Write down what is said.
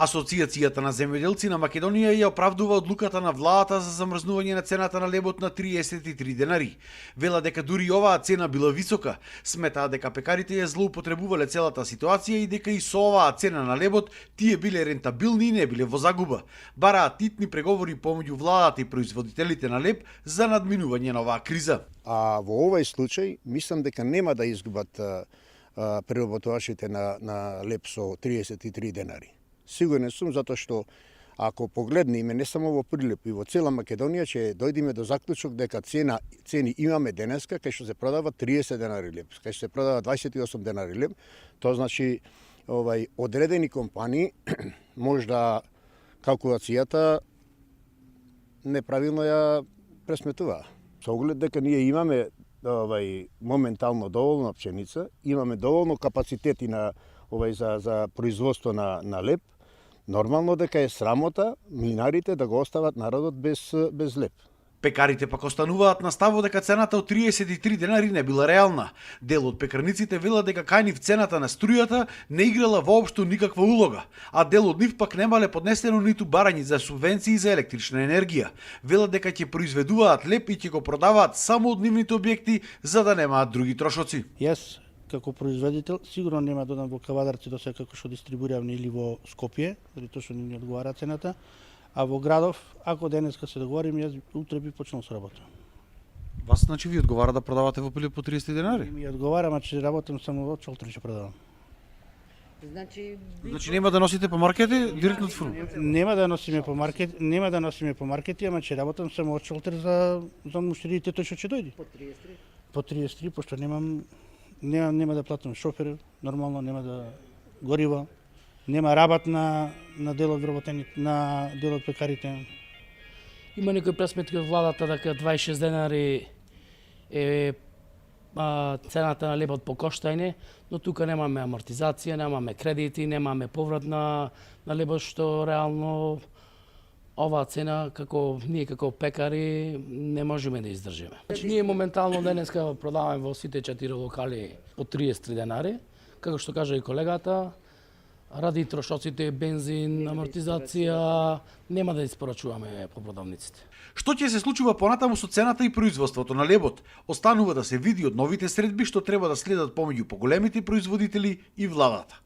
Асоцијацијата на земјоделци на Македонија ја оправдува одлуката на владата за замрзнување на цената на лебот на 33 денари. Вела дека дури оваа цена била висока, сметаа дека пекарите ја злоупотребувале целата ситуација и дека и со оваа цена на лебот тие биле рентабилни и не биле во загуба. Бараат титни преговори помеѓу владата и производителите на леб за надминување на оваа криза. А во овој случај мислам дека нема да изгубат преработувачите на леб со 33 денари. Сигурен сум, затоа што ако погледнеме не само во Прилеп и во цела Македонија, ќе дојдеме до заклучок дека цени имаме денеска кај што се продава 30 денари леб, кај што се продава 28 денари леб. Тоа значи одредени компании можда калкулацијата неправилно ја пресметуваа. Со оглед дека ние имаме моментално доволно пшеница, имаме доволно капацитети за производство на леб, нормално дека е срамота млинарите да го остават народот без леб. Пекарите пак остануваат на ставот дека цената од 33 денари не била реална. Дел од пекарниците велат дека кај нив цената на струјата не играла воопшто никаква улога, а дел од нив пак немале поднесено ниту барањи за субвенции за електрична енергија. Велат дека ќе произведуваат леб и ќе го продаваат само од нивните објекти за да немаат други трошоци. Јас како производител сигурно нема да одам во Кавадарци до сега како што дистрибуирам или во Скопје, затоа што не одговара цената. А во градов, ако денеска се договорим, јас утре би почнал со работа. Вас значи ви одговара да продавате во Прилеп по 30 денари? Ми одговара, ма че работам само во Чолтри ќе продавам. Значи нема да носите по маркети, директно од фурм? Нема да носиме по маркети, ама че работам само од Чолтри за муштериите тој што ќе дојде. По 33, пошто нема да платам шофер, нормално нема да гориво. Нема работ на дел од вработените, на дел од пекарите. Има некои пресметки од владата дека 26 денари е цената на лебот по коштање, но тука немаме амортизација, немаме кредити, немаме поврат на лебот, што реално оваа цена ние како пекари не можеме да издржиме. Значи ние моментално денеска продаваме во сите 4 локали по 33 денари, како што кажа и колегата, ради трошоците, бензин, амортизација, нема да испорачуваме по продавниците. Што ќе се случува понатаму со цената и производството на лебот? Останува да се види од новите средби што треба да следат помеѓу поголемите производители и владата.